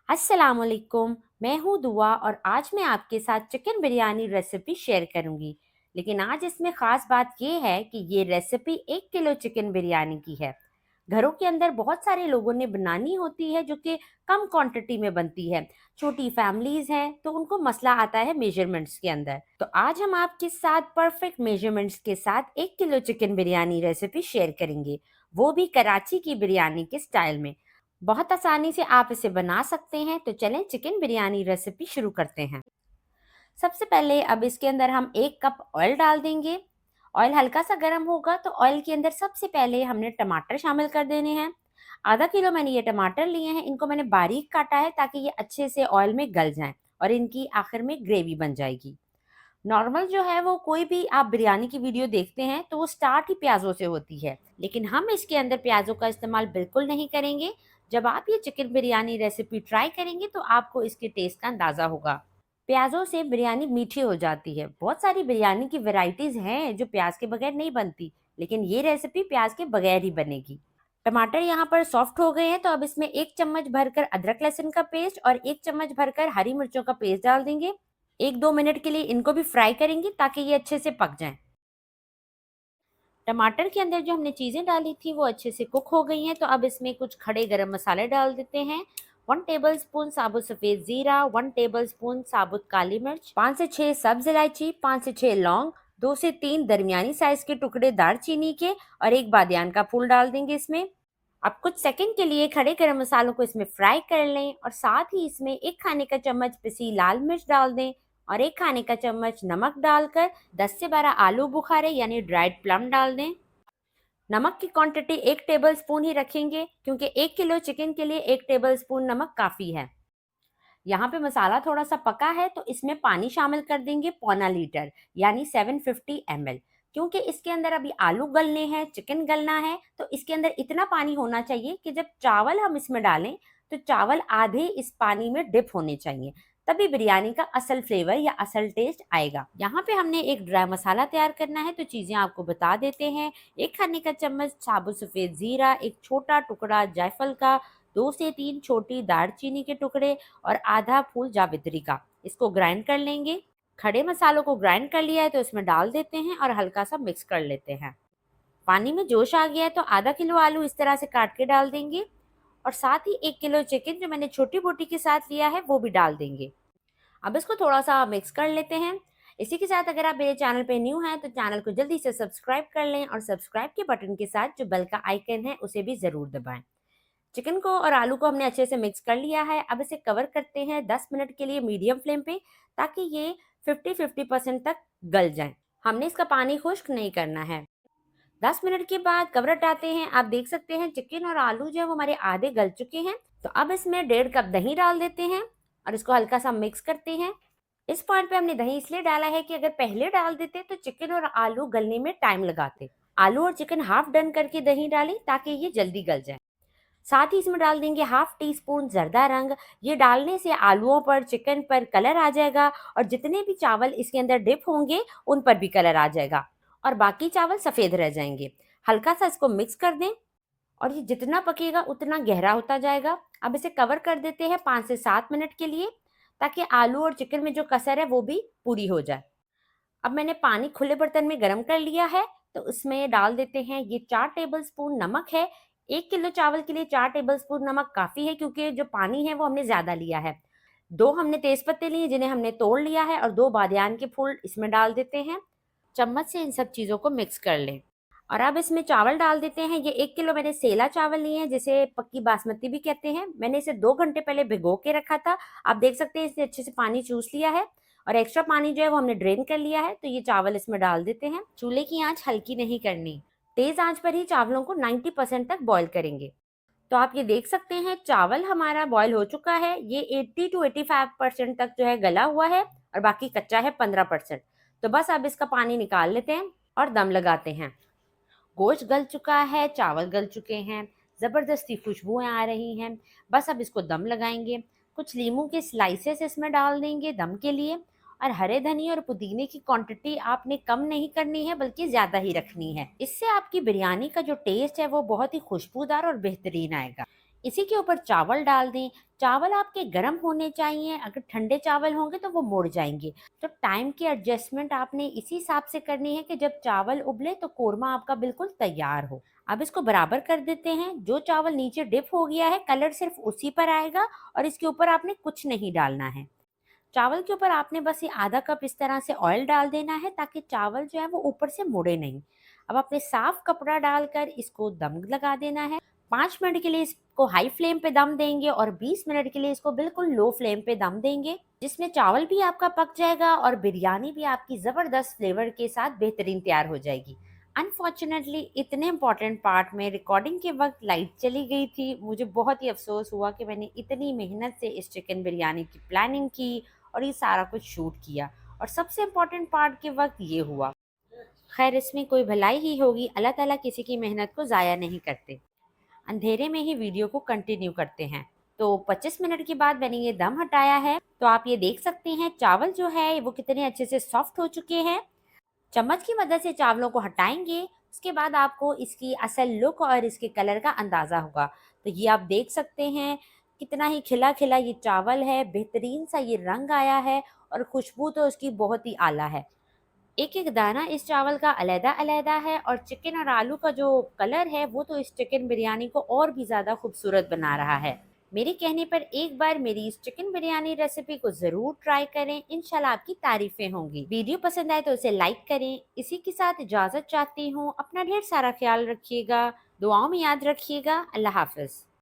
अस्सलामुअलैकुम। मैं हूँ दुआ और आज मैं आपके साथ चिकन बिरयानी रेसिपी शेयर करूंगी। लेकिन आज इसमें ख़ास बात ये है कि ये रेसिपी 1 किलो चिकन बिरयानी की है। घरों के अंदर बहुत सारे लोगों ने बनानी होती है जो कि कम क्वांटिटी में बनती है। छोटी फैमिलीज हैं तो उनको मसला आता है मेजरमेंट्स के अंदर। तो आज हम आपके साथ परफेक्ट मेजरमेंट्स के साथ 1 kilo chicken biryani recipe share करेंगे, वो भी कराची की बिरयानी के स्टाइल में। बहुत आसानी से आप इसे बना सकते हैं। तो चलें चिकन बिरयानी रेसिपी शुरू करते हैं। सबसे पहले अब इसके अंदर हम 1 कप ऑयल डाल देंगे। ऑयल हल्का सा गर्म होगा तो ऑयल के अंदर सबसे पहले हमने टमाटर शामिल कर देने हैं। आधा किलो मैंने ये टमाटर लिए हैं, इनको मैंने बारीक काटा है ताकि ये अच्छे से ऑयल में गल जाएं और इनकी आखिर में ग्रेवी बन जाएगी। नॉर्मल जो है वो कोई भी आप बिरयानी की वीडियो देखते हैं तो वो स्टार्ट ही प्याज़ों से होती है, लेकिन हम इसके अंदर प्याज़ों का इस्तेमाल बिल्कुल नहीं करेंगे। जब आप ये चिकन बिरयानी रेसिपी ट्राई करेंगे तो आपको इसके टेस्ट का अंदाज़ा होगा। प्याज़ों से बिरयानी मीठी हो जाती है। बहुत सारी बिरयानी की वैरायटीज़ हैं जो प्याज के बगैर नहीं बनती, लेकिन ये रेसिपी प्याज के बगैर ही बनेगी। टमाटर यहाँ पर सॉफ्ट हो गए हैं तो अब इसमें 1 चम्मच भरकर अदरक लहसुन का पेस्ट और 1 चम्मच भरकर हरी मिर्चों का पेस्ट डाल देंगे। 1-2 मिनट के लिए इनको भी फ्राई करेंगे ताकि ये अच्छे से पक जाएं। टमाटर के अंदर जो हमने चीज़ें डाली थी वो अच्छे से कुक हो गई हैं। तो अब इसमें कुछ खड़े गरम मसाले डाल देते हैं। 1 टेबलस्पून साबुत सफ़ेद ज़ीरा, 1 टेबलस्पून साबुत काली मिर्च, 5 से 6 सब्ज इलायची, 5 से 6 लौंग, 2 से 3 दरमियानी साइज के टुकड़े दालचीनी के और एक बादियान का फूल डाल देंगे इसमें। अब कुछ सेकंड के लिए खड़े गरम मसालों को इसमें फ्राई कर लें और साथ ही इसमें 1 खाने का चम्मच पिसी लाल मिर्च डाल दें और 1 खाने का चम्मच नमक डालकर 10 से 12 आलू बुखारे यानी ड्राइड प्लम डाल दें। नमक की क्वांटिटी 1 टेबल स्पून ही रखेंगे क्योंकि 1 किलो चिकन के लिए 1 टेबल स्पून नमक काफ़ी है। यहाँ पे मसाला थोड़ा सा पका है तो इसमें पानी शामिल कर देंगे पौना लीटर यानी 750 ml। क्योंकि इसके अंदर अभी आलू गलने हैं, चिकन गलना है, तो इसके अंदर इतना पानी होना चाहिए कि जब चावल हम इसमें डालें तो चावल आधे इस पानी में डिप होने चाहिए, तभी बिरयानी का असल फ्लेवर या असल टेस्ट आएगा। यहाँ पे हमने एक ड्राई मसाला तैयार करना है तो चीज़ें आपको बता देते हैं। 1 खाने का चम्मच साबुत सफ़ेद ज़ीरा, एक छोटा टुकड़ा जायफल का, 2 से 3 छोटी दालचीनी के टुकड़े और आधा फूल जावित्री का, इसको ग्राइंड कर लेंगे। खड़े मसालों को ग्राइंड कर लिया है तो इसमें डाल देते हैं और हल्का सा मिक्स कर लेते हैं। पानी में जोश आ गया है तो आधा किलो आलू इस तरह से काट के डाल देंगे और साथ ही 1 किलो चिकन जो मैंने छोटी बोटी के साथ लिया है वो भी डाल देंगे। अब इसको थोड़ा सा मिक्स कर लेते हैं। इसी के साथ अगर आप मेरे चैनल पे न्यू हैं तो चैनल को जल्दी से सब्सक्राइब कर लें और सब्सक्राइब के बटन के साथ जो बेल का आइकन है उसे भी ज़रूर दबाएं। चिकन को और आलू को हमने अच्छे से मिक्स कर लिया है। अब इसे कवर करते हैं 10 मिनट के लिए मीडियम फ्लेम पे ताकि ये 50-50% तक गल जाए। हमने इसका पानी खुश्क नहीं करना है। 10 मिनट के बाद कवर हटाते हैं। आप देख सकते हैं चिकन और आलू जो है वो हमारे आधे गल चुके हैं। तो अब इसमें 1.5 कप दही डाल देते हैं और इसको हल्का सा मिक्स करते हैं। इस पॉइंट पे हमने दही इसलिए डाला है कि अगर पहले डाल देते तो चिकन और आलू गलने में टाइम लगाते। आलू और चिकन हाफ डन करके दही डालें ताकि ये जल्दी गल जाए। साथ ही इसमें डाल देंगे हाफ टी स्पून जर्दा रंग। ये डालने से आलूओं पर, चिकन पर कलर आ जाएगा और जितने भी चावल इसके अंदर डिप होंगे उन पर भी कलर आ जाएगा और बाकी चावल सफ़ेद रह जाएंगे। हल्का सा इसको मिक्स कर दें और ये जितना पकेगा उतना गहरा होता जाएगा। अब इसे कवर कर देते हैं 5 से 7 मिनट के लिए ताकि आलू और चिकन में जो कसर है वो भी पूरी हो जाए। अब मैंने पानी खुले बर्तन में गर्म कर लिया है तो उसमें डाल देते हैं ये 4 टेबलस्पून नमक है। 1 किलो चावल के लिए 4 टेबलस्पून नमक काफ़ी है क्योंकि जो पानी है वो हमने ज़्यादा लिया है। 2 हमने तेज पत्ते लिए जिन्हें हमने तोड़ लिया है और 2 बादियान के फूल इसमें डाल देते हैं। चम्मच से इन सब चीज़ों को मिक्स कर लें और अब इसमें चावल डाल देते हैं। ये 1 किलो मैंने सेला चावल लिए हैं जिसे पक्की बासमती भी कहते हैं। मैंने इसे 2 घंटे पहले भिगो के रखा था। आप देख सकते हैं इसने अच्छे से पानी चूस लिया है और एक्स्ट्रा पानी जो है वो हमने ड्रेन कर लिया है। तो ये चावल इसमें डाल देते हैं। चूल्हे की आंच हल्की नहीं करनी, तेज आंच पर ही चावलों को 90% तक बॉईल करेंगे। तो आप ये देख सकते हैं चावल हमारा बॉईल हो चुका है। ये 80 to 85% तक जो है गला हुआ है और बाकी कच्चा है 15%। तो बस अब इसका पानी निकाल लेते हैं और दम लगाते हैं। गोश्त गल चुका है, चावल गल चुके हैं, ज़बरदस्ती खुशबुएं आ रही हैं। बस अब इसको दम लगाएंगे। कुछ लीमू के स्लाइसेस इसमें डाल देंगे दम के लिए और हरे धनिया और पुदीने की क्वांटिटी आपने कम नहीं करनी है बल्कि ज़्यादा ही रखनी है। इससे आपकी बिरयानी का जो टेस्ट है वो बहुत ही खुशबूदार और बेहतरीन आएगा। इसी के ऊपर चावल डाल दें। चावल आपके गर्म होने चाहिए, अगर ठंडे चावल होंगे तो वो मुड़ जाएँगे। तो टाइम की एडजस्टमेंट आपने इसी हिसाब से करनी है कि जब चावल उबले तो कोरमा आपका बिल्कुल तैयार हो। अब इसको बराबर कर देते हैं। जो चावल नीचे डिप हो गया है, कलर सिर्फ़ उसी पर आएगा और इसके ऊपर आपने कुछ नहीं डालना है। चावल के ऊपर आपने बस ये आधा कप इस तरह से ऑयल डाल देना है ताकि चावल जो है वो ऊपर से मुड़े नहीं। अब आपने साफ कपड़ा डालकर इसको दम लगा देना है। 5 मिनट के लिए इसको हाई फ्लेम पे दम देंगे और 20 मिनट के लिए इसको बिल्कुल लो फ्लेम पे दम देंगे, जिसमें चावल भी आपका पक जाएगा और बिरयानी भी आपकी ज़बरदस्त फ्लेवर के साथ बेहतरीन तैयार हो जाएगी। अनफॉर्चुनेटली इतने इम्पोर्टेंट पार्ट में रिकॉर्डिंग के वक्त लाइट चली गई थी। मुझे बहुत ही अफसोस हुआ कि मैंने इतनी मेहनत से इस चिकन बिरयानी की प्लानिंग की और ये सारा कुछ शूट किया और सबसे इम्पोर्टेंट पार्ट के वक्त ये हुआ। खैर, इसमें कोई भलाई ही होगी, अल्लाह ताला किसी की मेहनत को ज़ाया नहीं करते। अंधेरे में ही वीडियो को कंटिन्यू करते हैं। तो 25 मिनट के बाद मैंने ये दम हटाया है, तो आप ये देख सकते हैं चावल जो है वो कितने अच्छे से सॉफ्ट हो चुके हैं। चम्मच की मदद से चावलों को हटाएंगे, उसके बाद आपको इसकी असल लुक और इसके कलर का अंदाज़ा होगा। तो ये आप देख सकते हैं कितना ही खिला खिला ये चावल है, बेहतरीन सा ये रंग आया है और खुशबू तो इसकी बहुत ही आला है। एक एक दाना इस चावल का अलहदा अलहदा है और चिकन और आलू का जो कलर है वो तो इस चिकन बिरयानी को और भी ज़्यादा खूबसूरत बना रहा है। मेरे कहने पर एक बार मेरी इस चिकन बिरयानी रेसिपी को ज़रूर ट्राई करें, इंशाल्लाह आपकी तारीफें होंगी। वीडियो पसंद आए तो उसे लाइक करें। इसी के साथ इजाज़त चाहती हूँ। अपना ढेर सारा ख्याल रखिएगा, दुआओं में याद रखिएगा। अल्लाह हाफ़िज़।